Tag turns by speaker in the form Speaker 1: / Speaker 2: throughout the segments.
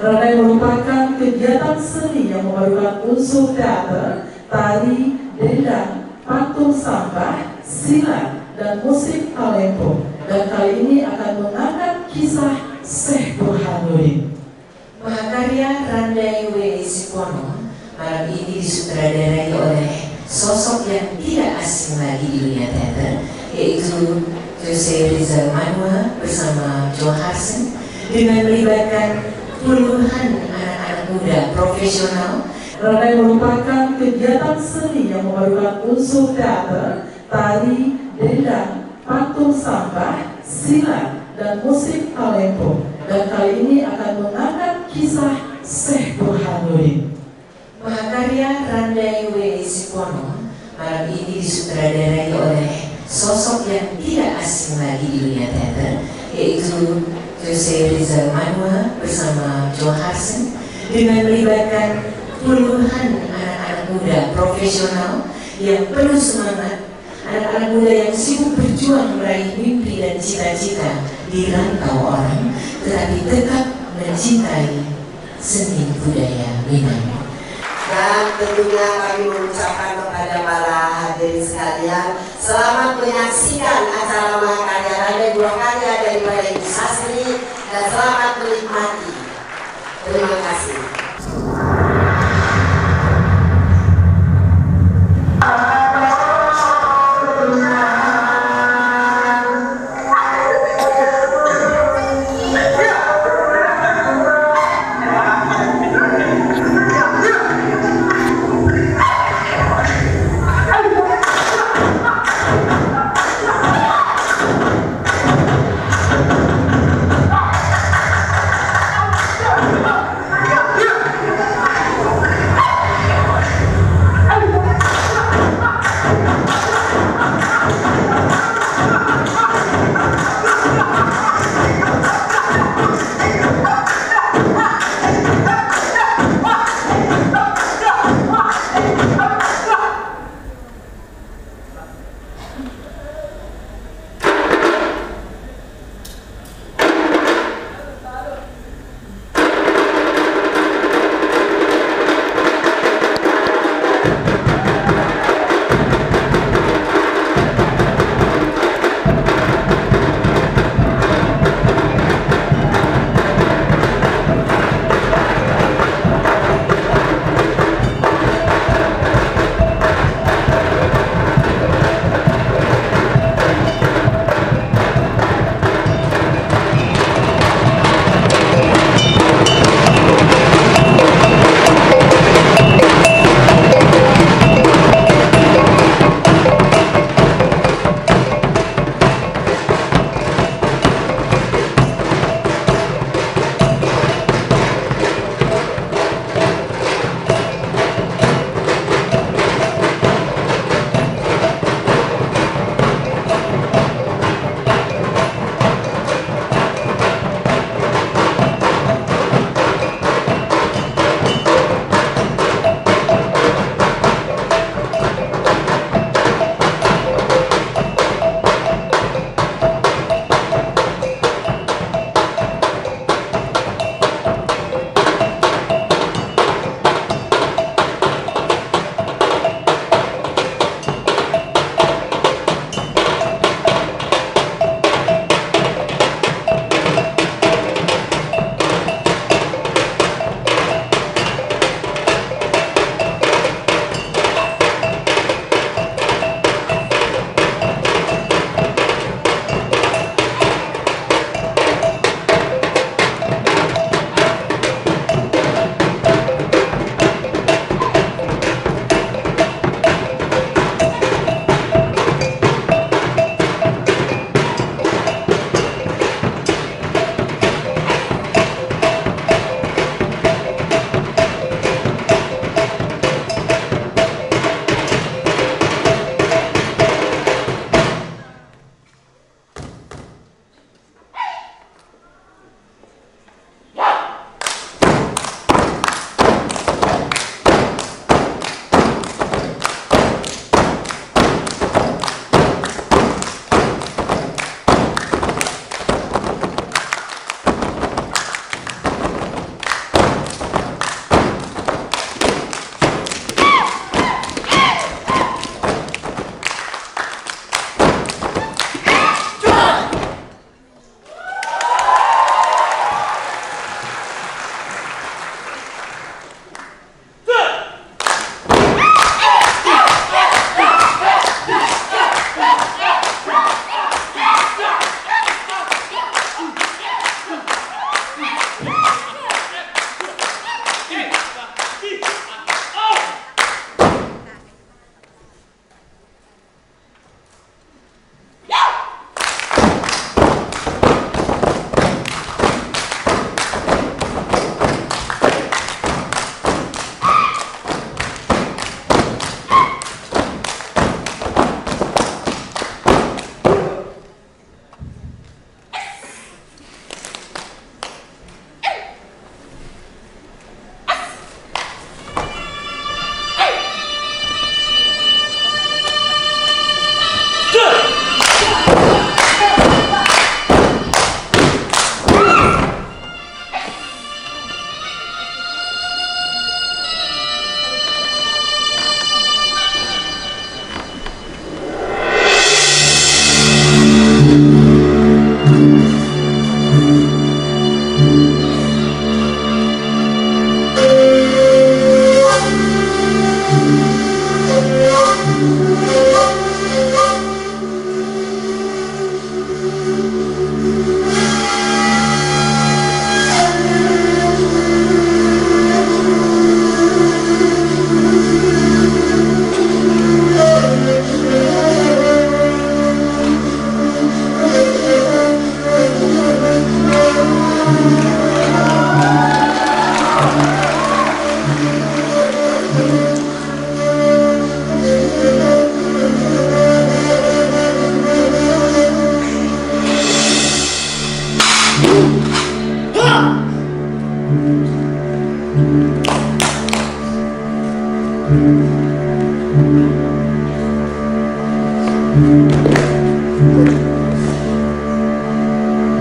Speaker 1: Ranai merupakan kegiatan seni yang memadukan unsur teater, tari, dendang, patung sampah, silat, dan musik talempong. Dan kali ini akan mengangkat kisah Syekh Burhanuddin.
Speaker 2: Mahakarya Randai W. Sipono malam ini disutradarai oleh sosok yang tidak asing lagi di dunia teater, yaitu Jose Rizal Manua bersama Joe Harsen, dengan melibatkan puluhan anak-anak muda profesional.
Speaker 1: Ranai merupakan kegiatan seni yang memadukan unsur teater, tari, dendang, patung sampah, silat, dan musik talempong. Dan kali ini akan mengangkat kisah Syekh Burhanuddin.
Speaker 2: Mahakarya Randai W. Sipono malam ini disutradarai oleh sosok yang tidak asing lagi di dunia teater, yaitu Jose Rizal Manua bersama Joe Harsen, dengan melibatkan puluhan anak-anak muda profesional yang penuh semangat, anak-anak muda yang sibuk berjuang meraih mimpi dan cita-cita di rantau orang, tetapi tetap mencintai seni budaya Minang.
Speaker 3: Dan tentunya kami mengucapkan kepada para hadirin sekalian, selamat menyaksikan acara Mahakarya Randai Dua Karya daripada Ibu Sasri, dan selamat menikmati. Terima kasih.
Speaker 4: Yeah.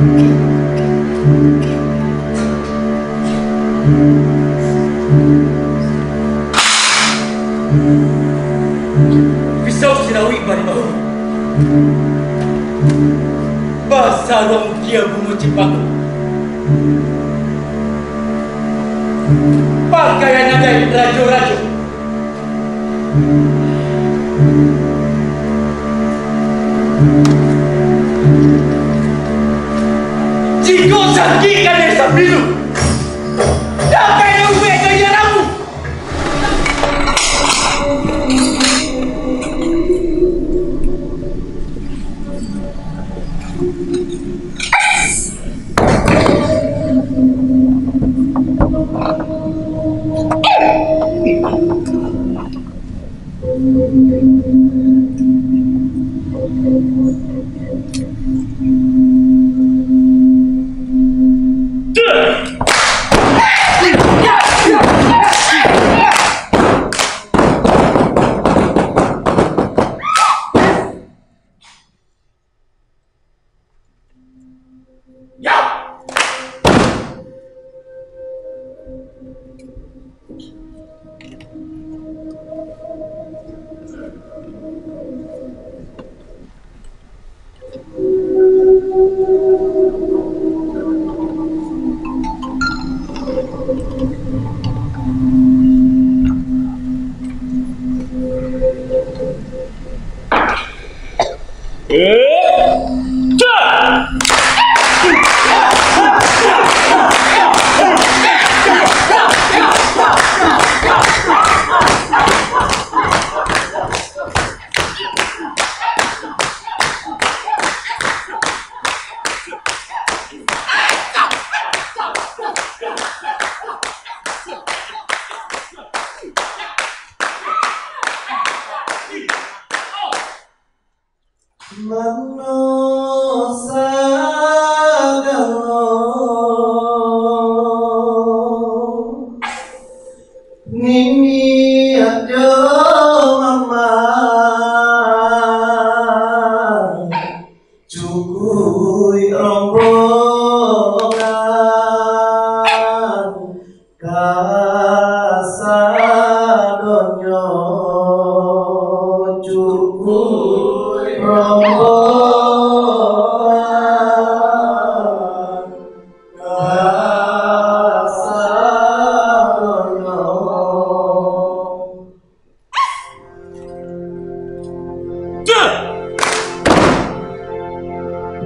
Speaker 4: Pisau sinawi bari bahu. Basarong kia bungo cipaku. Pakaian nagai rajo-rajo. Jika sakikan desa biru, dapat uwe gaya ramu.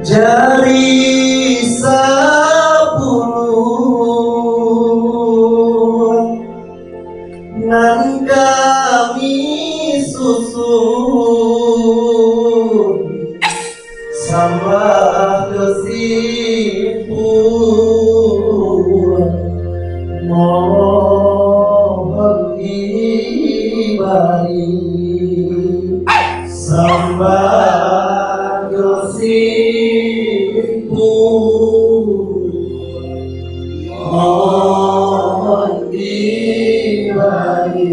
Speaker 5: Jari sepuluh nan kami susun sambah kesimpulan mohon ibadi sambah mohon ibadi.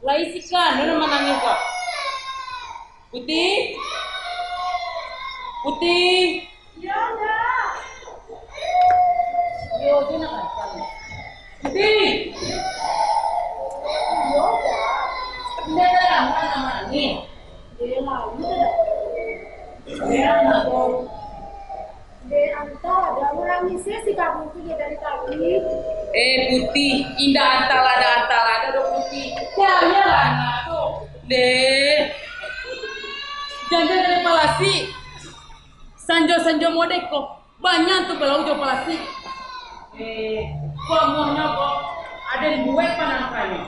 Speaker 6: Laisikan, mana menangis kok? Putih? Putih?
Speaker 7: Ya, enggak.
Speaker 6: Yo, dia nak kan? Putih?
Speaker 7: Yo, enggak.
Speaker 6: Dia tak mana nangis?
Speaker 7: Dia lalu tidak.
Speaker 6: Dia nak kok?
Speaker 7: Dia antar ada orang misal si kamu itu dia dari tadi.
Speaker 6: Putih, indah antala ada dong Putih. Kayaknya lah nak tuh. Deh. Jangan dari Palasi. Sanjo modeko. Banyak tuh belau jo Palasi. Kok maunya kok ada di buat panangkannya.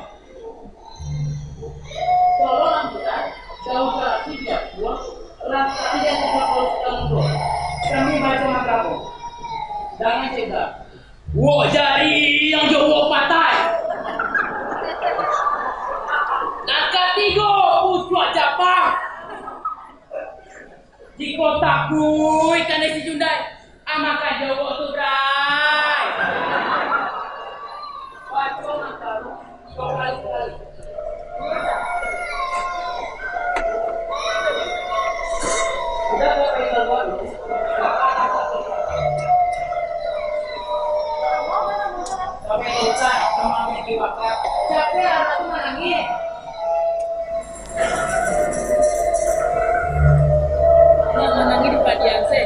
Speaker 6: Kalau ambulan, kalau Palasi tidak buang, tidak bisa kalau sekarang tuh. Kami baca makamu. Jangan cegah. Wo jari yang jowo patai. Nakatigo pucua Jepang. Di kotaku ikan si Jundai. Amaka jowo tu bray. Wajo makamu. Kali. Udah kok kita buat. Kami lupa sama kami diwakil. Capek anak tuh nangis. Anak nangis di padian sih.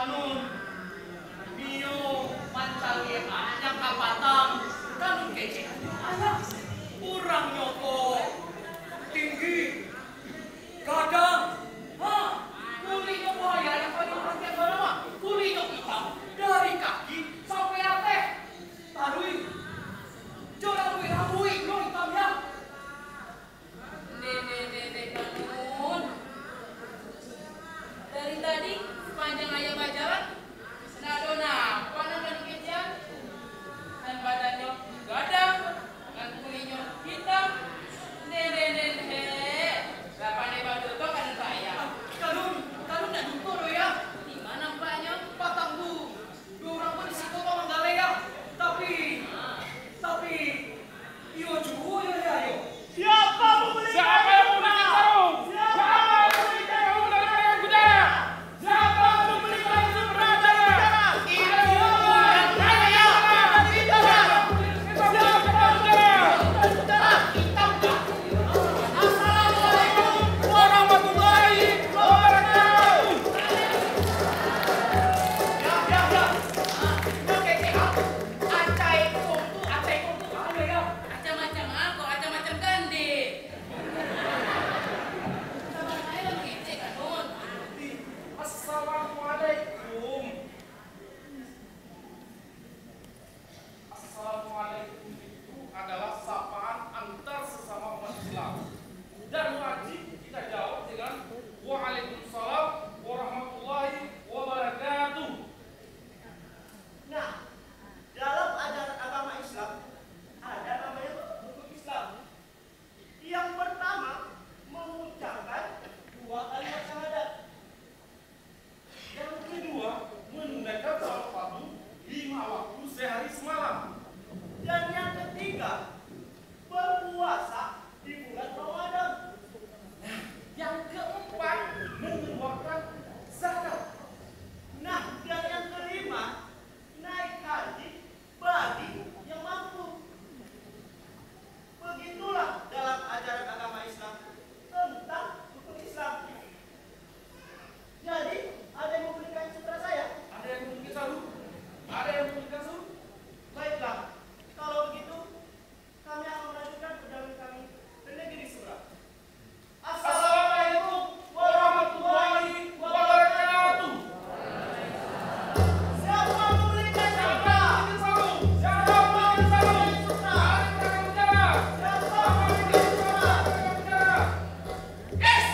Speaker 4: kanun Mio mancangi yang kapatang kanun kece anak kurang nyoko tinggi gadang kulitnya buaya yang paling panjang mana kulitnya hitam dari kaki sampai ateh tarui jangan rambui lo hitamnya
Speaker 6: kanun dari tadi sepanjang ayam ajaran senadona panang dan kejar dan badannya gadang dan kulitnya hitam Bapak Nebado itu kan saya
Speaker 4: kanun dan dukur ya
Speaker 6: di mana mbaknya
Speaker 4: patang bu dua orang pun di situ mau menggale ya tapi iyo juga ya yo siapa yang membelikan sarung siapa yang membelikan sarung dari ayam budaya siapa yang membelikan raja itu orang kaya dari budaya siapa budaya Assalamualaikum warahmatullahi wabarakatuh.
Speaker 6: macam-macam aku macam-macam gande sama saya lagi ngecek kanun
Speaker 4: Assalamualaikum. Assalamualaikum itu adalah sapaan antar sesama umat Islam dan wajib kita jawab dengan Waalaikumsalam warahmatullahi wabarakatuh.
Speaker 8: Nah, dalam ajaran agama Islam ada namanya rukun Islam. Yang pertama mengucapkan 2 kalimat syahadat.
Speaker 4: Yang kedua, menunaikan salat fardu 5 waktu sehari semalam.
Speaker 8: Dan yang ketiga berpuasa di bulan Ramadan.
Speaker 4: Yang keempat, mengeluarkan zakat.
Speaker 8: Nah, dan yang kelima naik haji bagi yang mampu. Begitulah dalam ajaran agama Islam tentang rukun Islam. Jadi, ada yang memberikan sutra saya?
Speaker 4: Ada yang memiliki sarung? Ada yang memiliki sarung?
Speaker 8: Baiklah, kalau begitu kami akan melanjutkan perjalanan kami ke negeri Surah.
Speaker 4: Assalamualaikum warahmatullahi wabarakatuh.
Speaker 8: Siapa memberikan sutra?
Speaker 4: Siapa memiliki sarung? Sutra.
Speaker 8: Siapa memberikan sutra?
Speaker 4: Yes!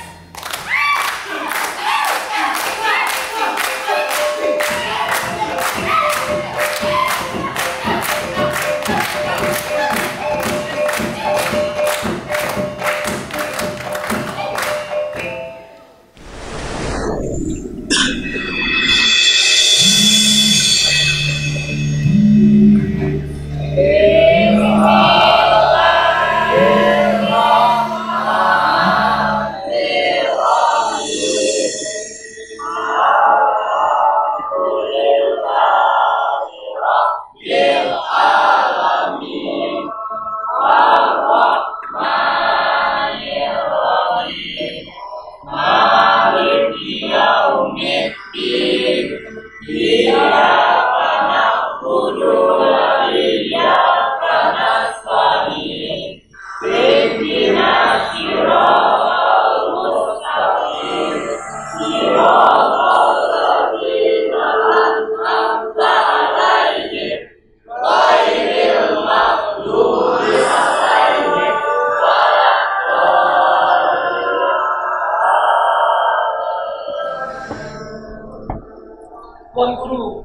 Speaker 9: Tuan Guru,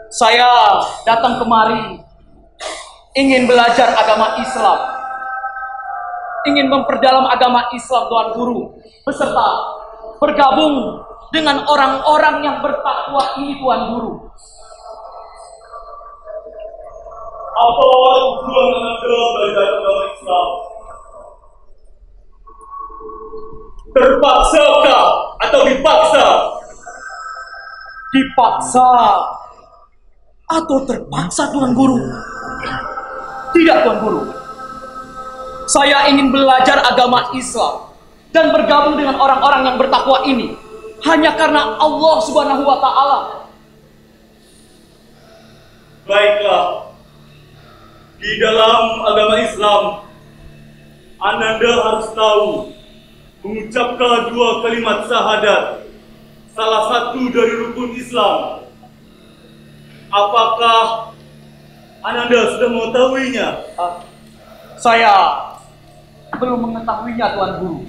Speaker 9: saya datang kemari ingin belajar agama Islam, ingin memperdalam agama Islam, Tuan Guru, beserta bergabung dengan orang-orang yang bertakwa ini, Tuan Guru.
Speaker 5: Apa tujuan Anda belajar agama Islam?
Speaker 9: Terpaksakah atau dipaksa? Dipaksa atau terpaksa, Tuan Guru? Tidak, Tuan Guru. Saya ingin belajar agama Islam dan bergabung dengan orang-orang yang bertakwa ini hanya karena Allah Subhanahu wa Ta'ala.
Speaker 5: Baiklah, di dalam agama Islam, Ananda harus tahu mengucapkan 2 kalimat syahadat, salah satu dari rukun Islam. Apakah Ananda sudah mengetahuinya?
Speaker 9: Saya belum mengetahuinya, Tuan Guru.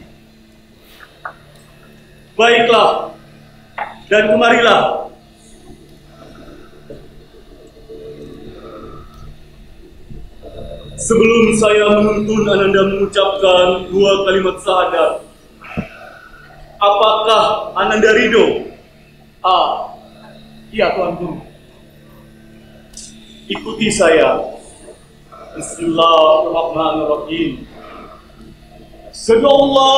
Speaker 5: Baiklah, dan kemarilah. Sebelum saya menuntun Ananda mengucapkan 2 kalimat syahadat, apakah Ananda ridho?
Speaker 9: Iya, Tuan Guru.
Speaker 5: Ikuti saya. Bismillahirrahmanirrahim. Asyhadu an la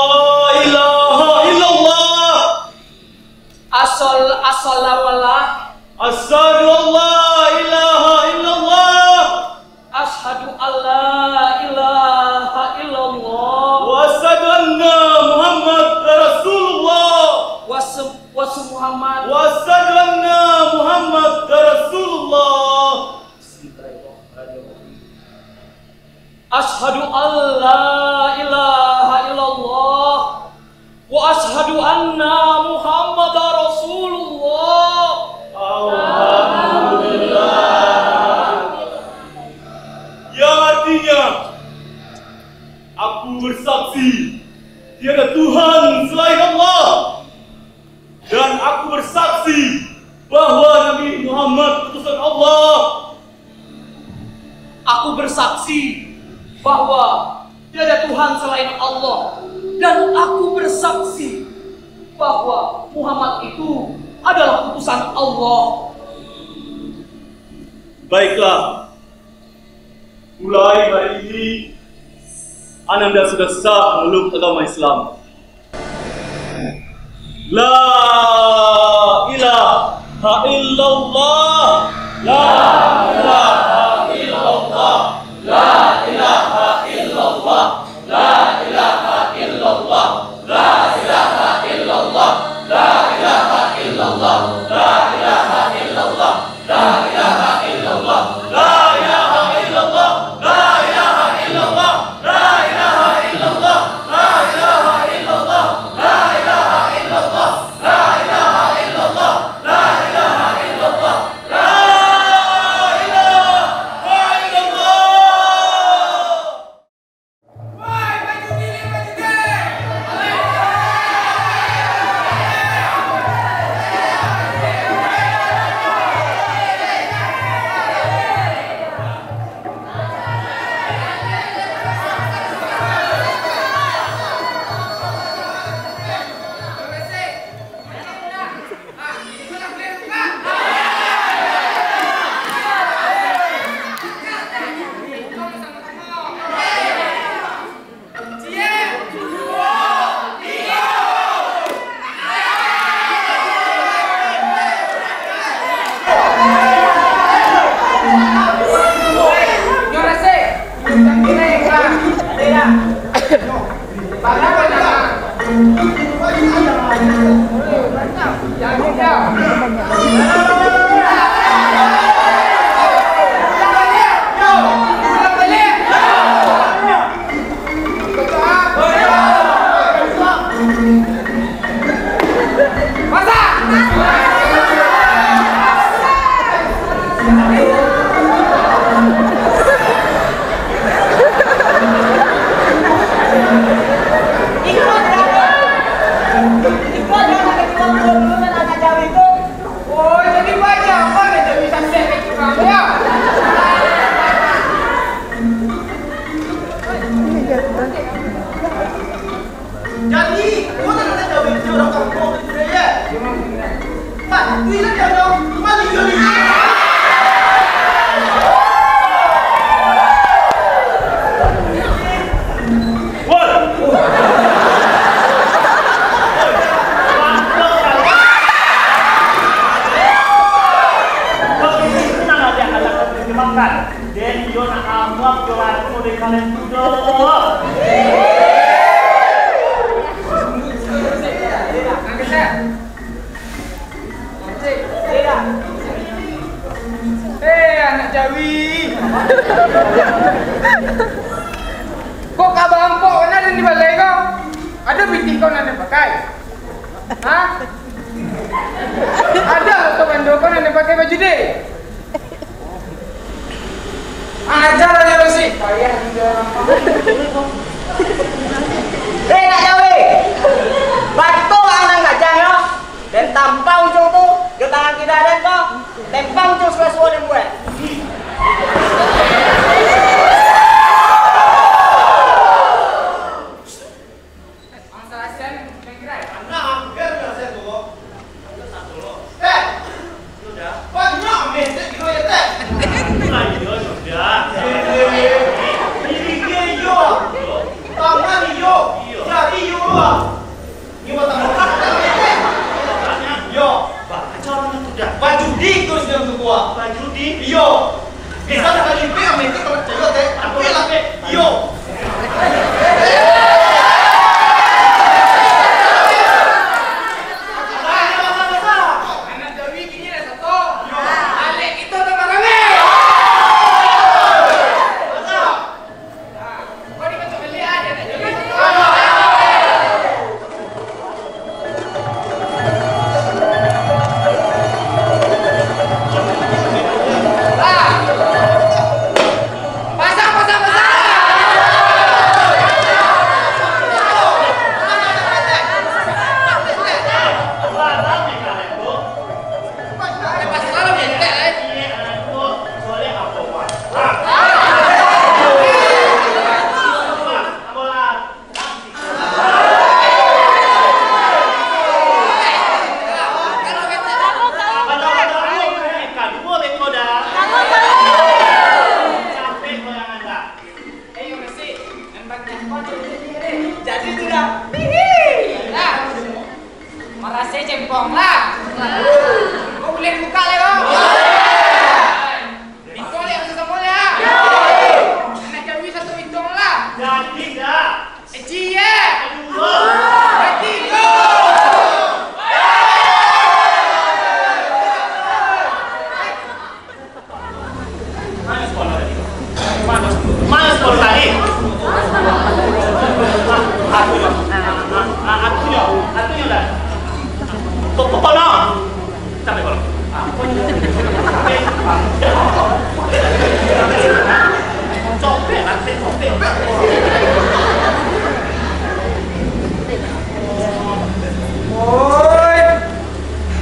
Speaker 5: ilaha illallah.
Speaker 9: As-salawallah.
Speaker 5: Asyhadu an la ilaha illallah.
Speaker 9: Asyhadu an la ilaha illallah.
Speaker 5: Wa asyhadu anna Muhammad Rasulullah.
Speaker 9: Wa Muhammad.
Speaker 5: Wa asyhadu anna Muhammad Rasulullah.
Speaker 9: Asyhadu an la ilaha illallah wa asyhadu anna Muhammadar Rasulullah.
Speaker 5: Alhamdulillah. Yang artinya, aku bersaksi tiada Tuhan selain Allah, dan aku bersaksi bahwa Nabi Muhammad utusan Allah.
Speaker 9: Aku bersaksi bahwa tiada Tuhan selain Allah, dan aku bersaksi bahwa Muhammad itu adalah utusan Allah.
Speaker 5: Baiklah, mulai hari ini Ananda sudah sah memeluk agama Islam. La ilaha illallah. La ilaha illallah. La ilaha illallah. La ilaha illallah. La ilaha illallah. La ilaha illallah. La ilaha illallah. La ilaha illallah. La ilaha illallah. La ilaha illallah. La ilaha illallah. La ilaha illallah. La ilaha illallah. La ilaha illallah. La ilaha illallah. La
Speaker 10: Anak Jawi. Kok abang kok ada di balai kau? Ada bintik kau nanti pakai? Hah? Ada atau bando kau nanti pakai baju deh? Ajar aja lo sih. Payah juga orang.
Speaker 3: Nak Jawi. Batu anak gajah yo. Dan tampang ujung tu, ke tangan kita ada kau. Tempang tu suara-suara yang buat.
Speaker 8: Baju di terus yang tua. Baju di. Iyo. Bisa nak limpe ame itu kalau cewek teh. Apa lah ke? Iyo.
Speaker 10: Anak Jawi gini ada satu. Alek itu teman kami. Kau di kacau beli ada nak Jawi satu.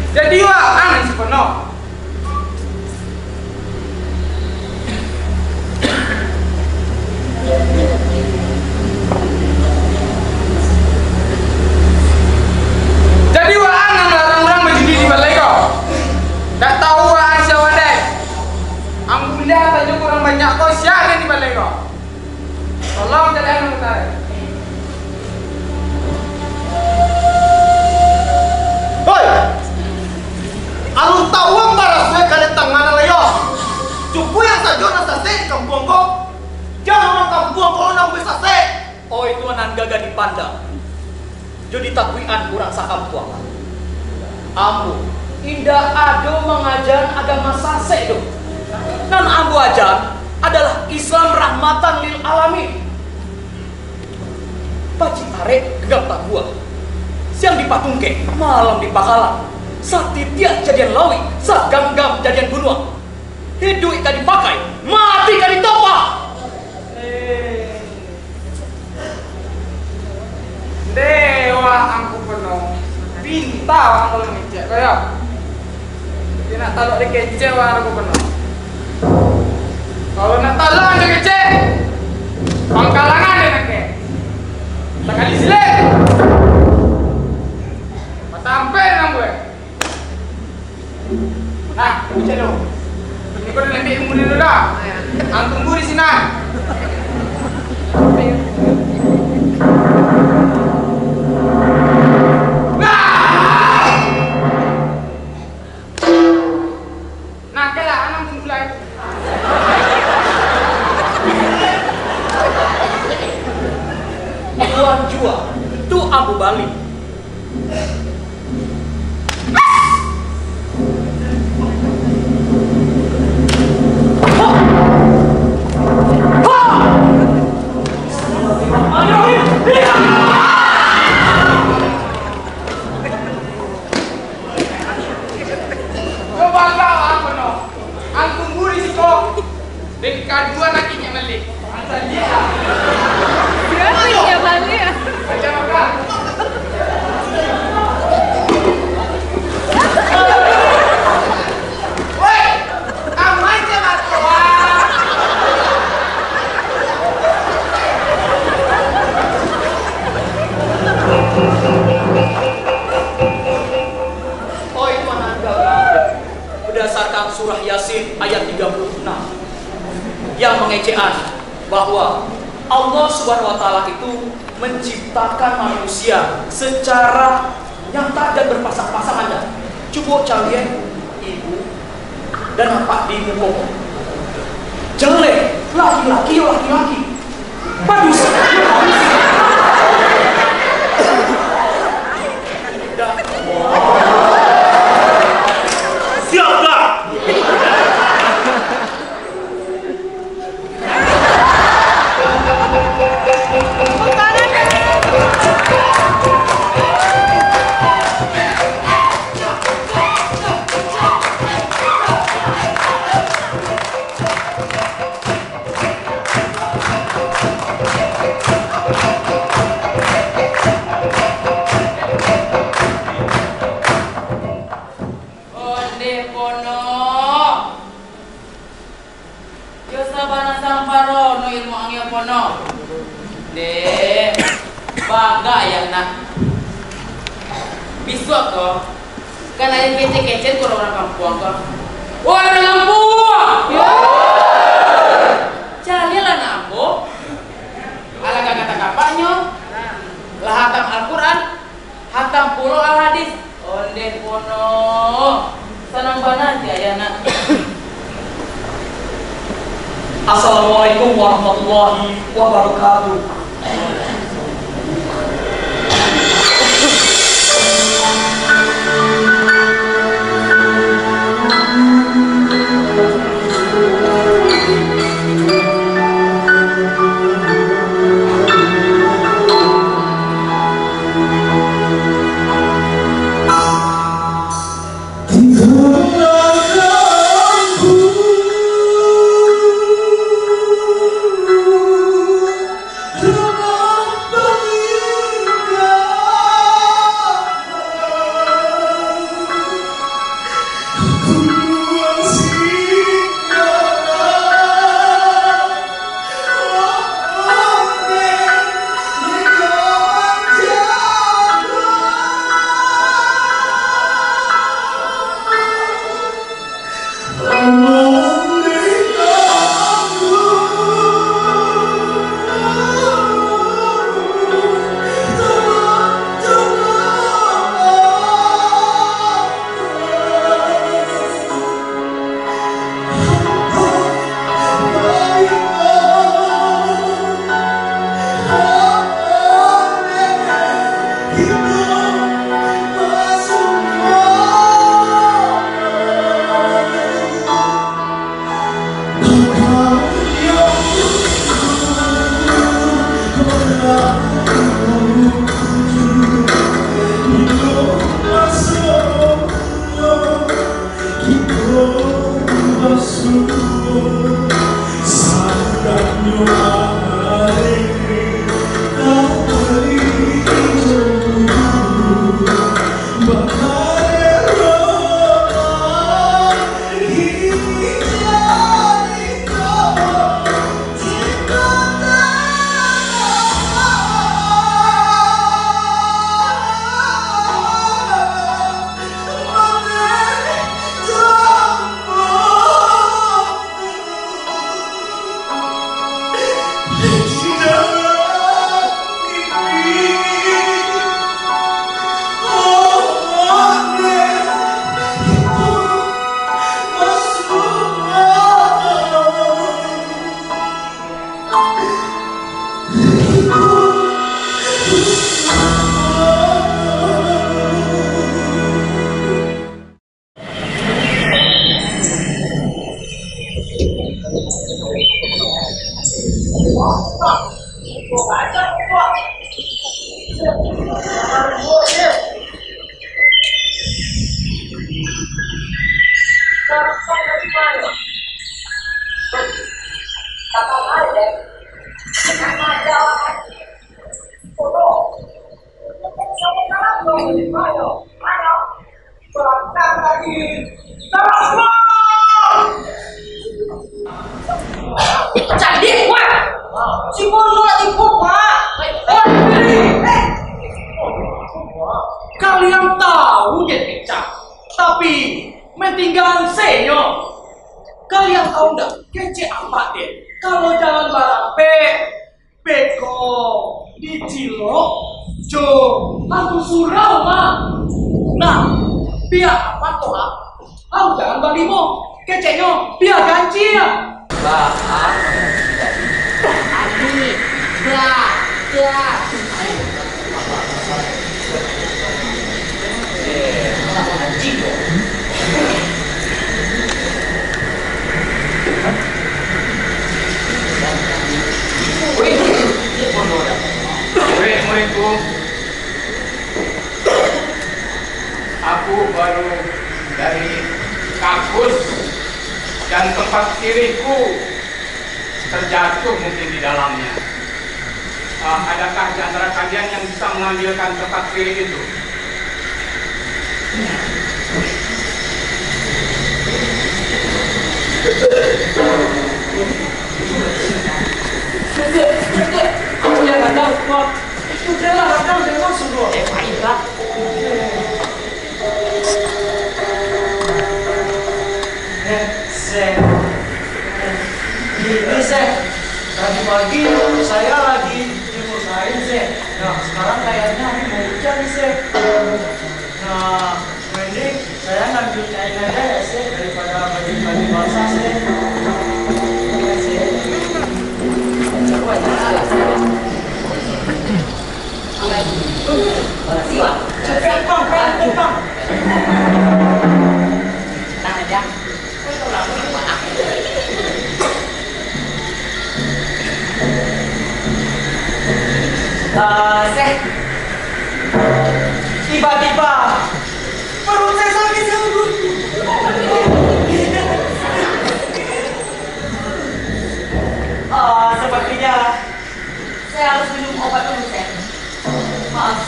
Speaker 10: Jadi wah, aneh sepenuh. Jadi wah, aneh melarang orang berjudi di balai kau. Tak tahu wah siapa deh. Ambil lihat aja kurang banyak kau siapa di balai kau. Tolong jadi anu tarik.
Speaker 8: Hoi. Alun tawang para saya kali tangan layo. Cukup yang saja nak sase kampung kau. Jangan orang kampung kau nak bisa sase.
Speaker 9: Oh itu anan gagah dipandang. Jadi takwian kurang sakampuang. Ambu indah ado mengajar agama sase dong. Dan ambu ajar adalah Islam rahmatan lil alamin. Paci arek gegap tak buah. Siang dipatungke, malam dipakalan. Saat titiak jadian lawi, saat gam-gam jadian bunuang. Hidup ikan dipakai, mati ikan ditopak.
Speaker 10: Dewa angku penuh. Pinta orang kalau ngecek kaya. Dia nak talak dia kecek orang aku penuh. Kalau nak talak dia kecek, pangkalangan dia nak ke. Tak kali silet. Sampai dengan gue. Nah, kecek dulu. Ini kau dah lembik ilmu dulu dah. Ang tunggu di sini. Nah, kela anang tunggu lagi.
Speaker 9: Tuan jua, tu Abu Bali.
Speaker 10: Bengkar dua lakinya balik. Asal dia.
Speaker 6: Berapa ya balik ya?
Speaker 10: Macam apa? Woi, aman sama tuan.
Speaker 9: Oh itu anak berdasarkan surah Yasin ayat 36 yang mengecekan bahwa Allah Subhanahu wa taala itu menciptakan manusia secara nyata dan berpasang-pasangan. Coba kalian ibu dan bapak di muka jelek laki-laki laki-laki bagus
Speaker 5: Siapa?
Speaker 6: Onde pono. Yo sabana samparo no ilmu angin pono. De bangga ya nak. Biswa ko. Kan ada kece-kece ko orang kampung ko. Orang kampung. Cari lah nambo. Ala kata kapanyo. Lah hatam Al-Quran. Hatam pulau al-hadis. Onde pono. Senang banget ya nak.
Speaker 9: Assalamualaikum warahmatullahi wabarakatuh.
Speaker 7: Datang aja. Nama jalan. Foto. Sekarang dong, ayo. Berangkat lagi.
Speaker 6: Jadi, Pak. Si Bono lagi Pak.
Speaker 9: Kalian tahu dia kecap, tapi mentinggal senyo. Kalian tahu nggak kece apa deh? Kalau jalan barang beko di Cilok, Jo, lampu surau mah. Nah, biar apa toh? Aku jalan balimo, kecenyo, biar ganci ya.
Speaker 10: Muridku, aku baru dari kampus dan tempat kiriku terjatuh mungkin di dalamnya. Adakah di antara kalian yang bisa mengambilkan tempat kiri itu?
Speaker 9: Aku yang nggak tahu, Pak. Sudah lah, kadang dengan suruh. Baiklah.
Speaker 8: Ini tadi pagi saya lagi nyusahin Nah sekarang kayaknya ini mau hujan nih Nah mending saya ngambil kain aja ya daripada baju basah tiba-tiba perut saya sakit sungguh. Sepertinya saya harus minum obat dulu, Maaf,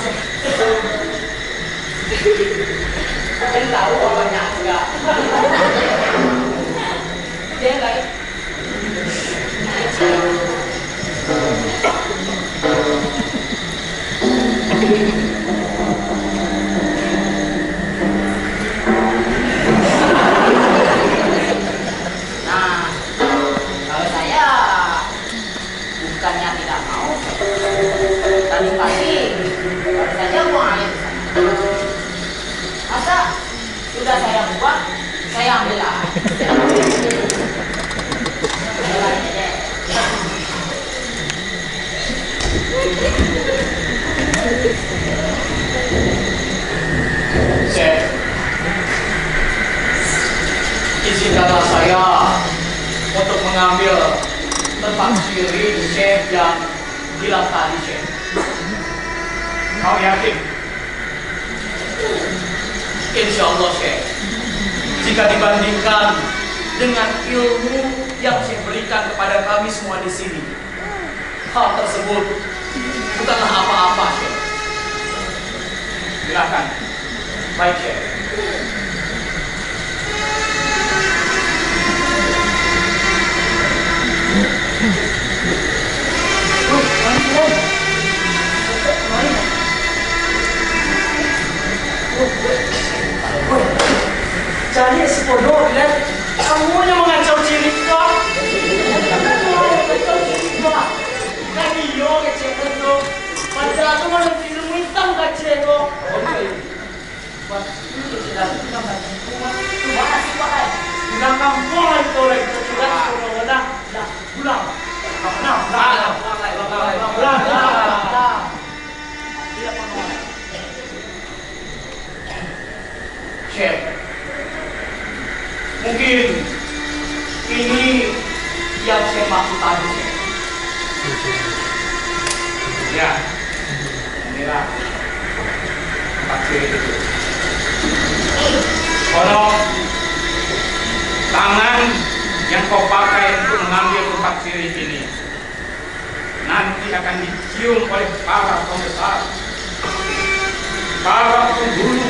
Speaker 8: Kalian tahu obatnya enggak? Dia enggak.
Speaker 6: Nah, kalau saya bukannya tidak mau. Tadi pagi baru saja buang air di sana. Masa sudah saya buang, saya ambil air.
Speaker 9: Izinkanlah saya untuk mengambil tempat sirih Syekh yang hilang tadi, Syekh.
Speaker 10: Kau yakin?
Speaker 9: Insya Allah, Syekh. Jika dibandingkan dengan ilmu yang Syekh berikan kepada kami semua di sini, hal tersebut bukanlah apa-apa, Syekh.
Speaker 10: Silakan.
Speaker 9: Baik, Syekh.
Speaker 8: Jadi si bodoh bilang kamu yang mengacau cilik kok. Kan iyo kecil itu. Padahal aku mau film hitam kecil kok. Pulang kampung lagi tuh lagi pulang pulang pulang.
Speaker 9: Syekh, mungkin ini yang saya maksud tadi, Syekh.
Speaker 10: Ya, inilah tempat kiri itu. Kalau tangan yang kau pakai untuk mengambil tempat sirih ini dicium oleh para pembesar, para pengguru,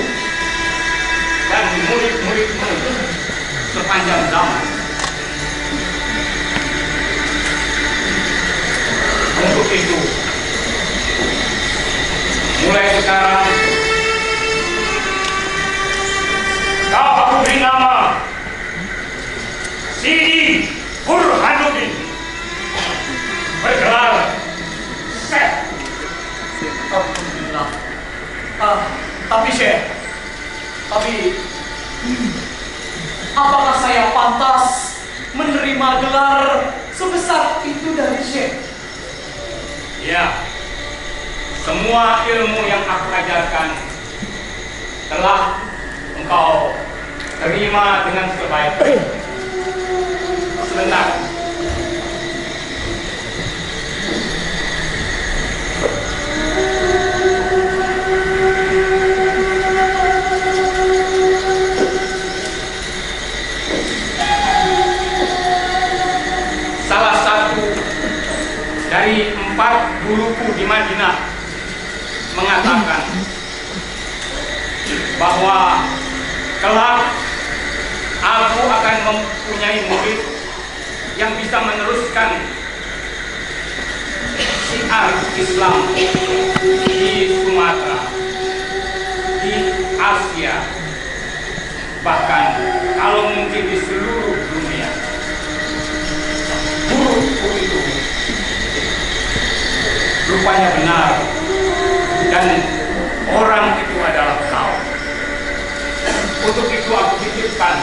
Speaker 10: dan murid-muridmu sepanjang zaman. Untuk itu, mulai sekarang kau aku beri nama Sidi Burhanuddin, bergelar Syekh.
Speaker 9: Alhamdulillah. Tapi Syekh, apakah saya pantas menerima gelar sebesar itu dari Syekh?
Speaker 10: Ya, semua ilmu yang aku ajarkan telah engkau terima dengan sebaik-baiknya. Sebentar. Salah satu dari 4 guruku di Madinah mengatakan bahwa kelak aku akan mempunyai murid yang bisa meneruskan syiar Islam di Sumatera, di Asia, bahkan kalau mungkin di seluruh dunia. Guruku itu rupanya benar, dan orang itu adalah kau. Untuk itu aku titipkan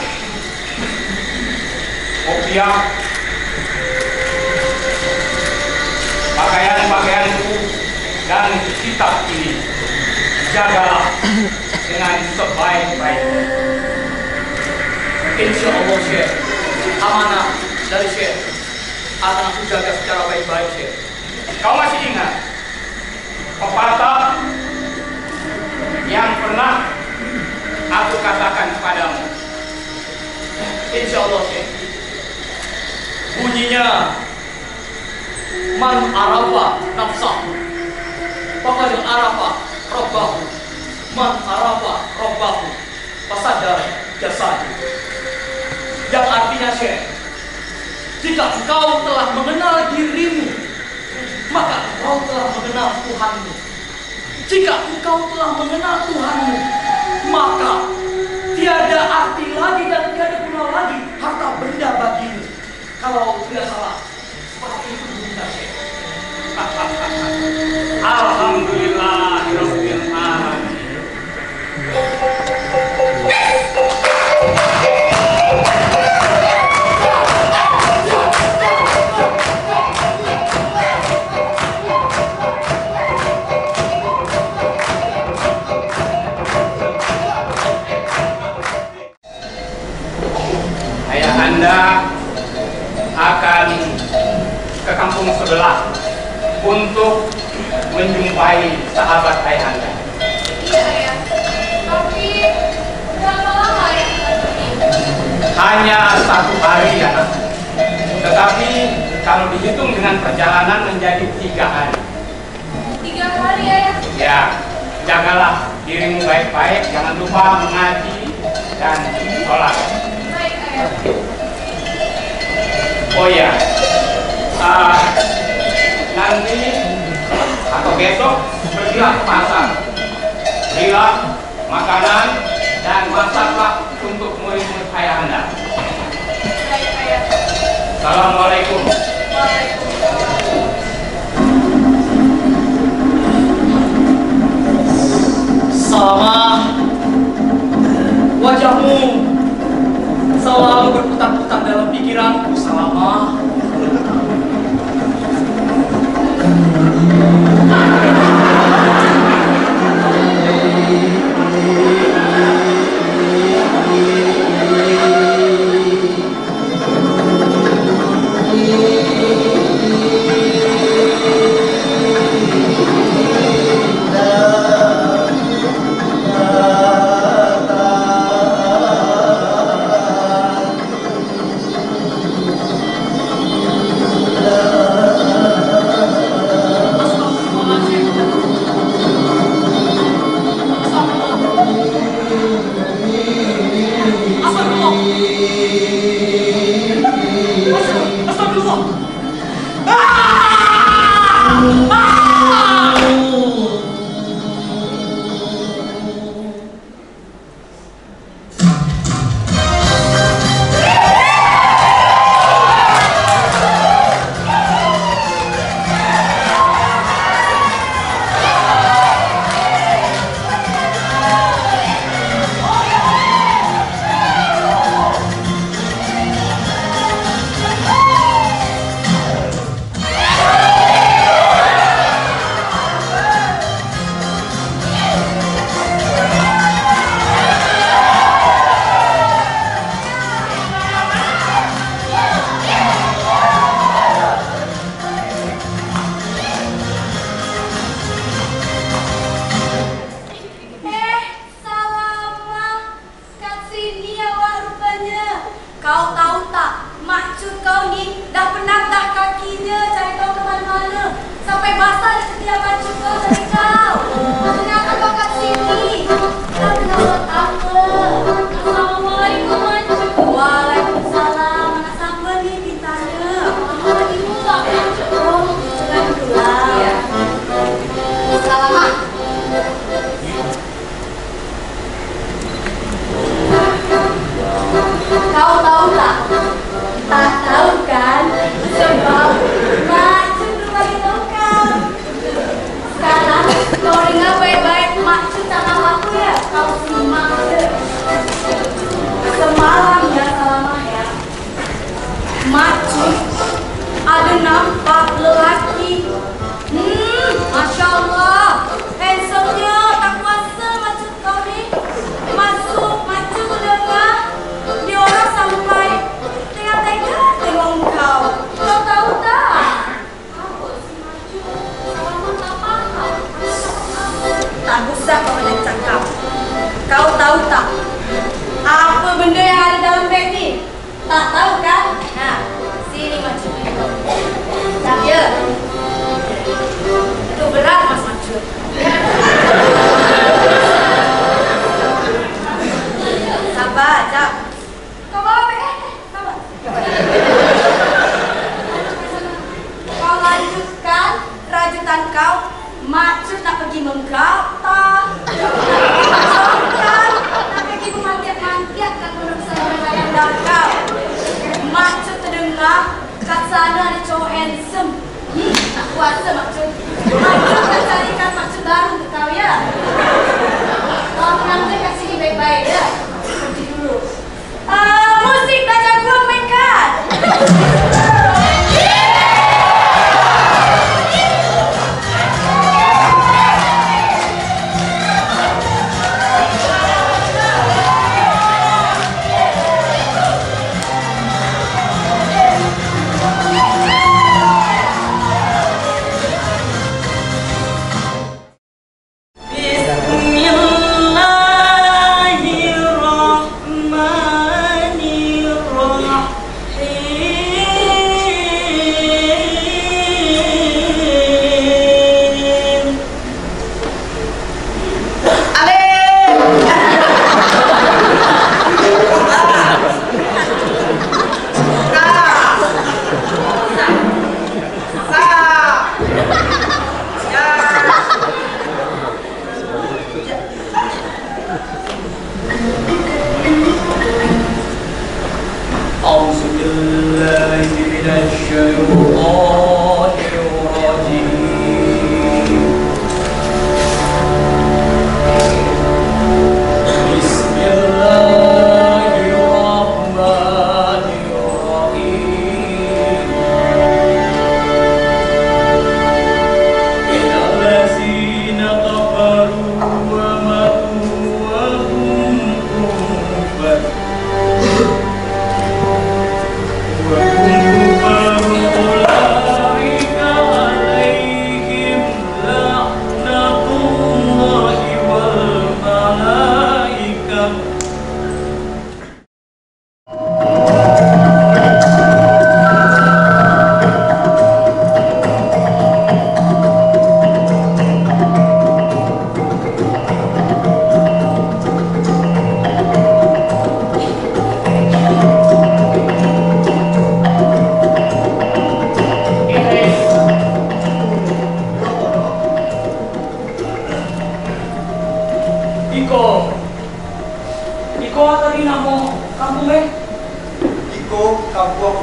Speaker 10: kopiah, pakaian-pakaianku, dan kitab ini. Jagalah dengan sebaik-baiknya.
Speaker 9: Insya Allah Syekh, amanah dari Syekh akan aku jaga secara baik-baik Syekh.
Speaker 10: Kau masih ingat pepatah yang pernah aku katakan kepadamu?
Speaker 9: Insya Allah Syekh. Bunyinya, man arafa nafsahu faqad arafa rabbahu, man arafa rabbahu fasadar jasad. Yang artinya Syekh, jika engkau telah mengenal dirimu, maka engkau telah mengenal Tuhanmu. Jika engkau telah mengenal Tuhanmu, maka tiada arti lagi dan tiada guna lagi harta benda bagimu. Kalau tidak salah, seperti itu bunyinya Syekh.
Speaker 10: Alhamdulillahirabbil alamin. Ayah Anda akan ke kampung sebelah untuk menjumpai sahabat ayah Anda.
Speaker 7: Iya ya, tapi berapa lama ya pergi?
Speaker 10: Hanya 1 hari ya, tetapi kalau dihitung dengan perjalanan menjadi 3 hari.
Speaker 7: 3 hari ya?
Speaker 10: Ya, jagalah dirimu baik-baik, jangan lupa mengaji dan sholat.
Speaker 7: Baik ayah.
Speaker 10: Oh ya, nanti atau besok pergilah ke pasar, belilah makanan dan masaklah untuk murid-murid ayah Anda.
Speaker 7: Baik ayah.
Speaker 10: Assalamualaikum.
Speaker 7: Waalaikumsalam.
Speaker 9: Salamah, wajahmu selalu berputar-putar dalam pikiranku, Salamah.
Speaker 7: Kau tahu tak, maksud kau ni dah penat dah kakinya cari kau ke mana-mana. Sampai basah dah setiap baju kau cari kau. Kenapa kau kat sini? Kau nak buat apa? Assalamualaikum mancuk. Waalaikumsalam. Mana siapa ni bintangnya? Ini pula mancuk. Oh, jangan pulang. Selamat. Kau tahu tak? Tak tahu kan? Sebab Maksud belum bagi tahu kau. Sekarang kau dengar baik-baik Maksud cakap aku ya. Kau simak je. Semalam ya Salamah ya, Maksud ada nampak lelaki. Masya Allah, handsome-nya. Tak kuasa Maksud kau ni. Masuk Maksud mendengar dia orang sampai tengah-tengah tengok kau. Kau tahu tak? Apa sih Maksud? Selama tak faham. Tak usah kau banyak cakap. Kau tahu tak? Apa benda yang ada dalam beg ni? Tak tahu kan? Nah, sini Maksud. Tak ya? Itu berat Mas Maksud. Sabar, jap. Kau bawa beg sabar. Kau lanjutkan rajutan kau. Maksud nak pergi mengkata. Kan? Nak pergi memantiat-mantiat kat pondok yang dah kau. Maksud terdengar kat sana ada cowok handsome. Tak kuasa Maksud. Maksud nak carikan Maksud baru untuk kau ya. Kau tenang je kat sini baik-baik ya. Pergi dulu. Musik tak jagoan mainkan.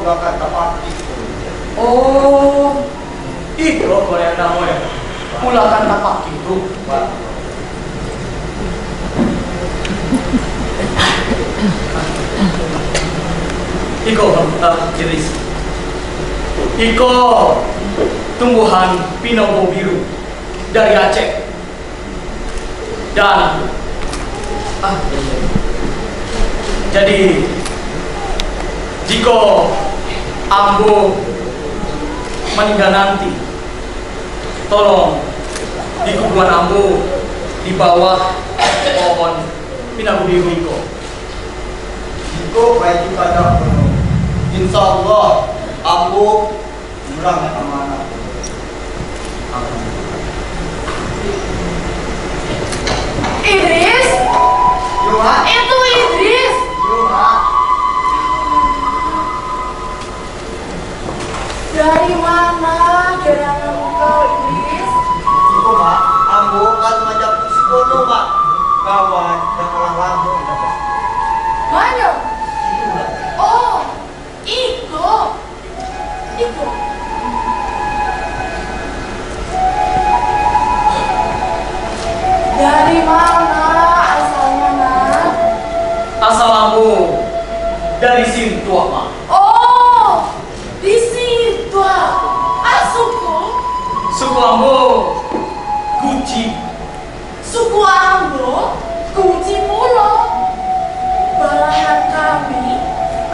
Speaker 8: mulakan tapak itu.
Speaker 9: Oh, itu Korea nama ya. Mulakan tapak itu. Iko jenis. Iko tumbuhan pinobo biru dari Aceh. Dan jadi jika ambo meninggal nanti, tolong di kuburan ambo di bawah pohon pinobo biru iko.
Speaker 8: Iko baik pada insya Allah ambo kurang amanah.
Speaker 7: Idris?
Speaker 8: Yuha?
Speaker 7: Itu Idris!
Speaker 8: Yuha?
Speaker 7: Dari mana gerangan engkau, Idris?
Speaker 8: Iko Mak, ambo kan macam psikono Mak. Kawan yang orang lambung.
Speaker 7: Mana? Oh, Iko. Iko. Dari mana asalnya, Nak?
Speaker 9: Asal ambo dari situ Mak.
Speaker 7: Oh, di situ. Suku?
Speaker 9: Suku ambo Guci.
Speaker 7: Suku Ambo, Kunci Pulo. Balahan kami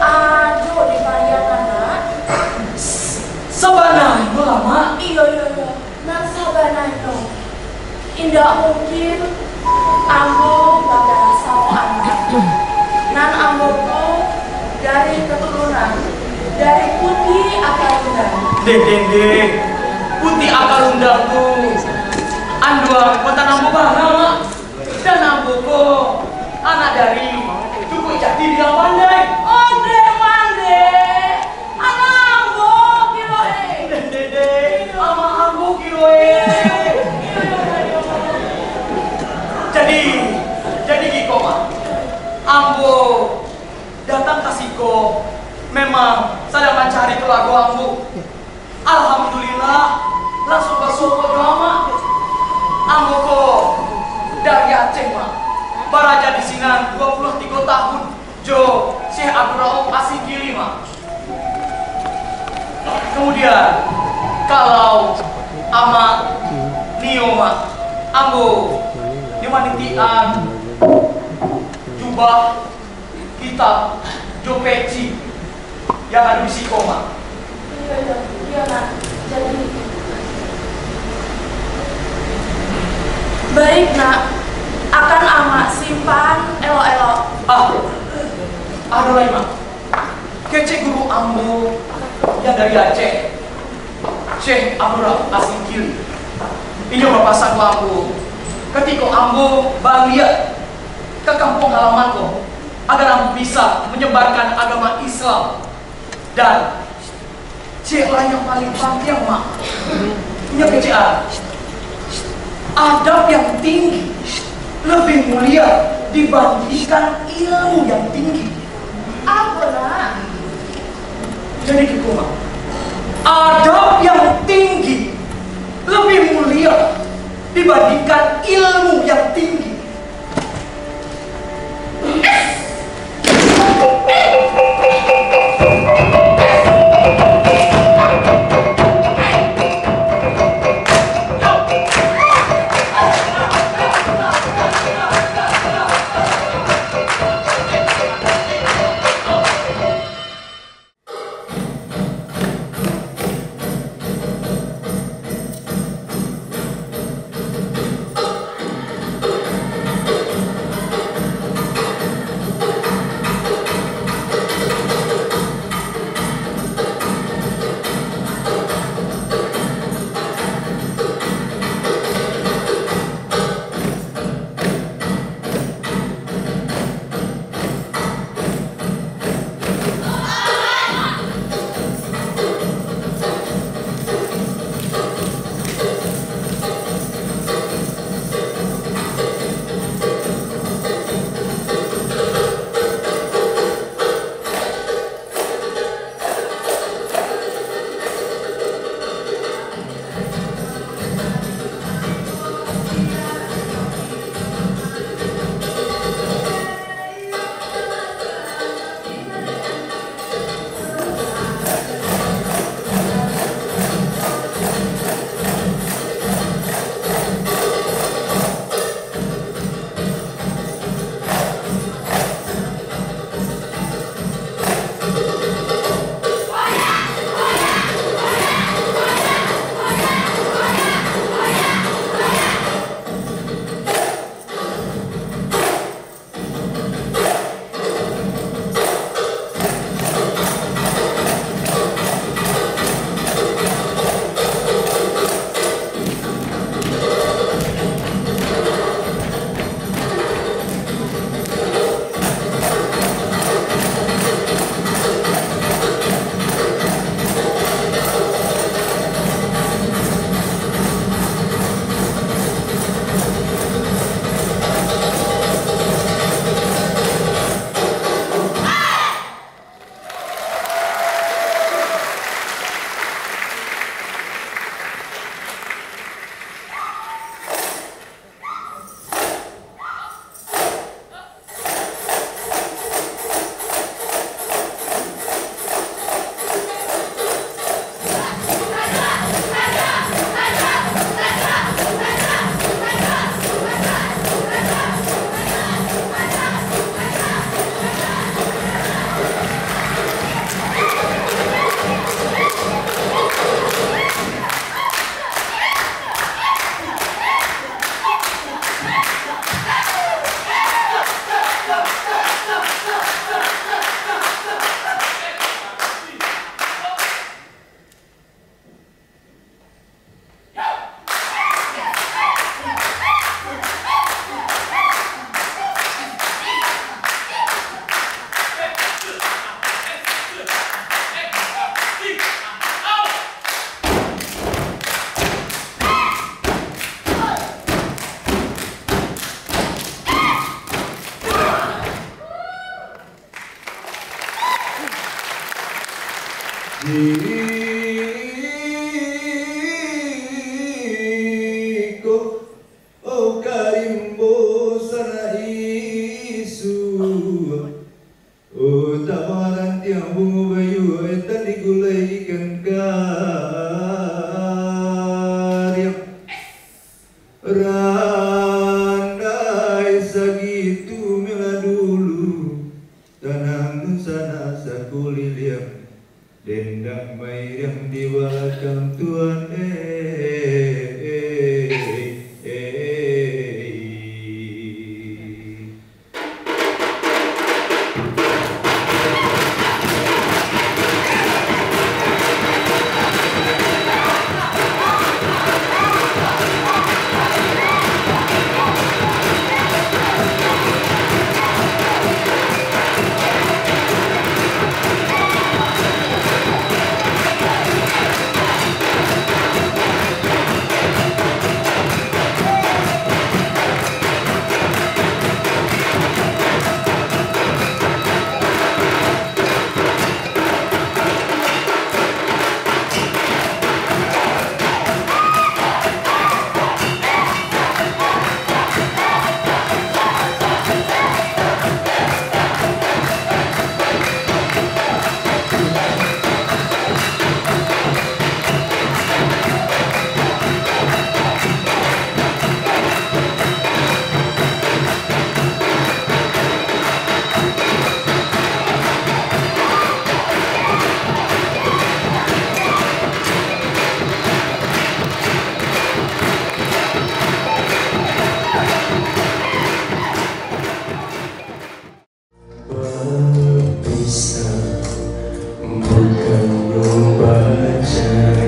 Speaker 7: ada di Pariaman, Nak.
Speaker 9: Sabanah itu lama.
Speaker 7: Iya. Nak sabanah itu. Indah mungkin Ambo bakal sama anak. Nan Ambo dari keturunan dari Putih Akalundang.
Speaker 9: Dek. Putih Akalundang tuh. Andua kota Ambo bana. Dan Ambo kok anak dari Duku Jati di Pandai.
Speaker 7: Onde mande. Anak Ambo kiloe.
Speaker 9: Dek. Ama Ambo kiloe. Jadi Kiko Mak. Ambo datang ke Siko memang sedang mencari keluarga Ambo. Alhamdulillah langsung bersyukur doa Mak. Ambo kok dari Aceh Mak. Baraja di sini 23 tahun. Jo Syekh Abdurrahman Asikili Mak. Kemudian kalau ama Nio Mak, Ambo dimanitian jubah kitab jopeci yang ada di Siko Mak.
Speaker 7: Iya, Nak. Jadi baik, Nak. Akan amak simpan elok-elok.
Speaker 9: Ada lagi Mak. Kece guru Ambo yang dari Aceh, Syekh Abdurrahman Asikili. Ini berpasan ke Ambo. Ketika Ambo balik ke kampung halamanku agar Ambo bisa menyebarkan agama Islam dan ceklah yang paling penting Mak. Punya kecaan adab yang tinggi lebih mulia dibandingkan ilmu yang tinggi.
Speaker 7: Apa, Nak?
Speaker 9: Jadi gitu Mak, adab yang tinggi lebih mulia dibandingkan ilmu yang tinggi.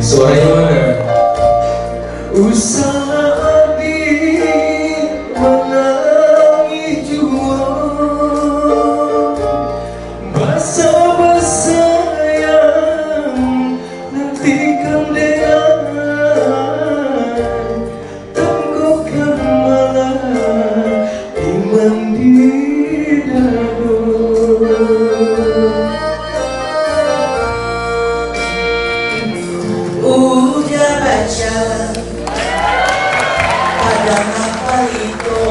Speaker 11: Suaranya mana? Usaha menangi jua basa-basa yang nantikan dia tangguhkan malah iman di dada.
Speaker 3: Udah baca pada apa itu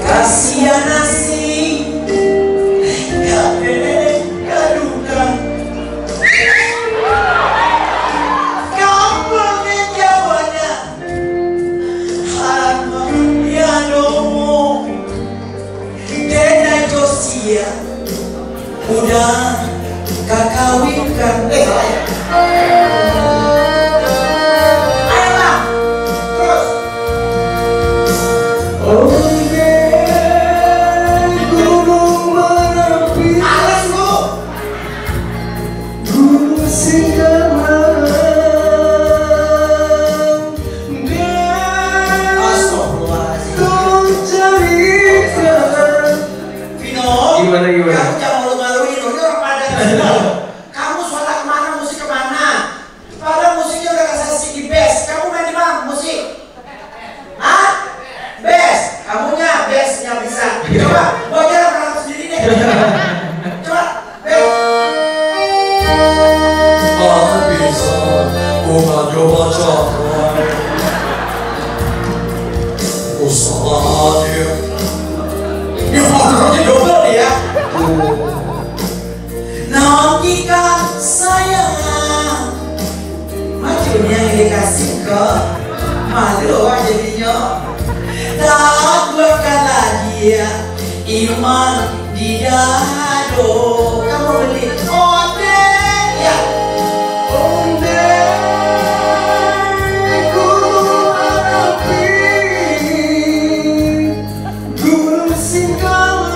Speaker 3: kasihan nasi kabeh kadukan kampung menjawanya harap ya domo dena Josia udah kakawinkan
Speaker 11: Gimana?
Speaker 3: Kamu jangan malu-maluin, ini orang Padang. Kamu sholat kemana, musik kemana? Padahal musiknya udah kasih di best. Kamu main di mana musik? Hah? Best? Kamunya bestnya bisa. Coba, gua jalan berangkat sendiri deh. Coba, best.
Speaker 11: bisa gua coba capai usaha hadir.
Speaker 3: Dia mau double ya. Nah, jika sayang majunya yang dikasih ke malu jadinya tak buatkan lagi ya iman di dado. Kamu beli onde ya onde gunung api gunung Singkawa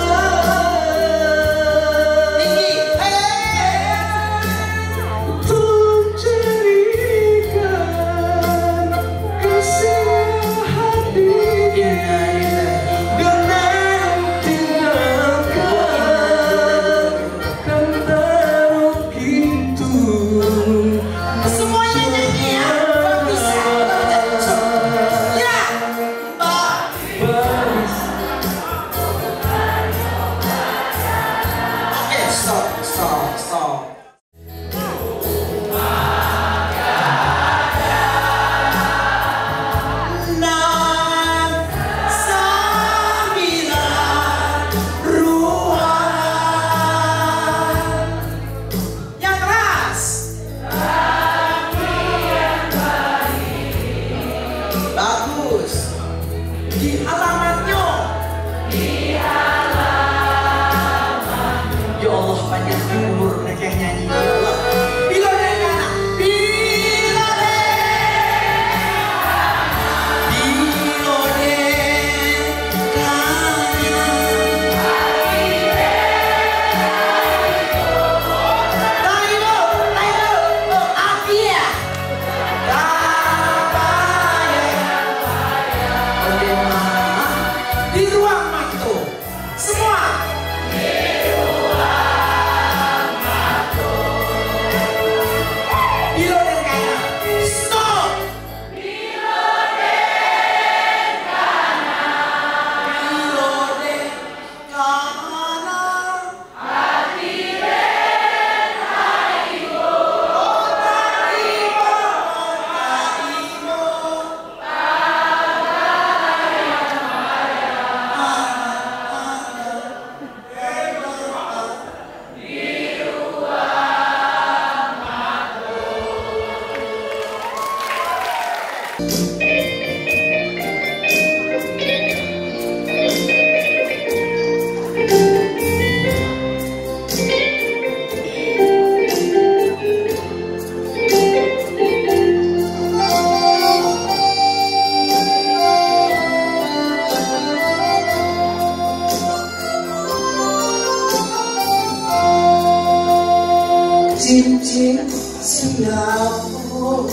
Speaker 11: cincin siapapun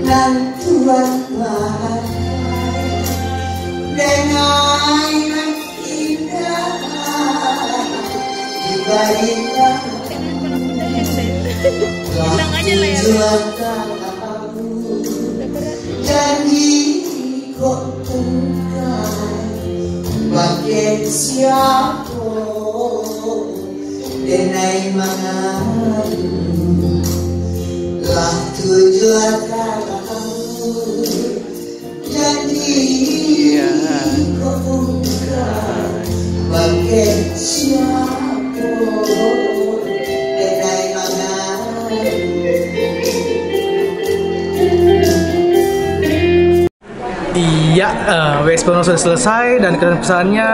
Speaker 11: dan tuan bahagia dengan indah di balik tujuan kamu janji kok tungkai bagai siapa denai mengadu lah tujuan kamu janji kok tungkai bagai siapa denai
Speaker 12: Iya, WS Pono sudah selesai dan kesan-pesannya.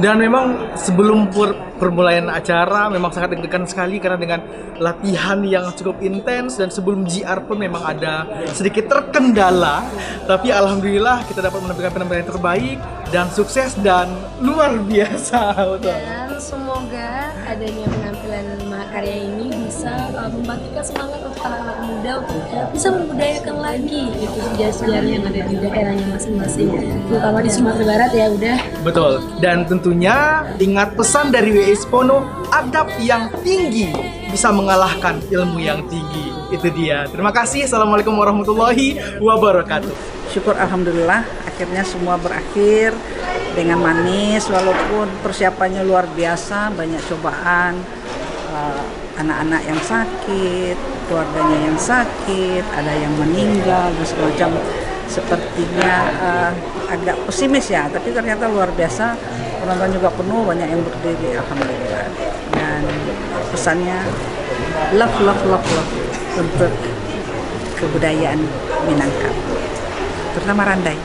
Speaker 12: Dan memang sebelum permulaan acara memang sangat deg-degan sekali karena dengan latihan yang cukup intens dan sebelum GR pun memang ada sedikit terkendala. Tapi alhamdulillah kita dapat menampilkan penampilan yang terbaik dan sukses dan luar biasa.
Speaker 13: Dan semoga adanya penampilan Mahakarya ini bisa membangkitkan semangat untuk anak-anak muda untuk bisa membudayakan lagi itu sejarah-sejarah yang ada di daerahnya masing-masing, terutama di Sumatera Barat ya udah.
Speaker 12: Betul. Dan tentunya ingat pesan dari WS Pono, adab yang tinggi bisa mengalahkan ilmu yang tinggi. Itu dia. Terima kasih. Assalamualaikum warahmatullahi wabarakatuh.
Speaker 14: Syukur alhamdulillah akhirnya semua berakhir dengan manis walaupun persiapannya luar biasa, banyak cobaan, anak-anak yang sakit, keluarganya yang sakit, ada yang meninggal dan semacam. Sepertinya agak pesimis ya, tapi ternyata luar biasa, penonton juga penuh, banyak yang berdiri, alhamdulillah. Dan pesannya love untuk kebudayaan Minangkabau, terutama Randai.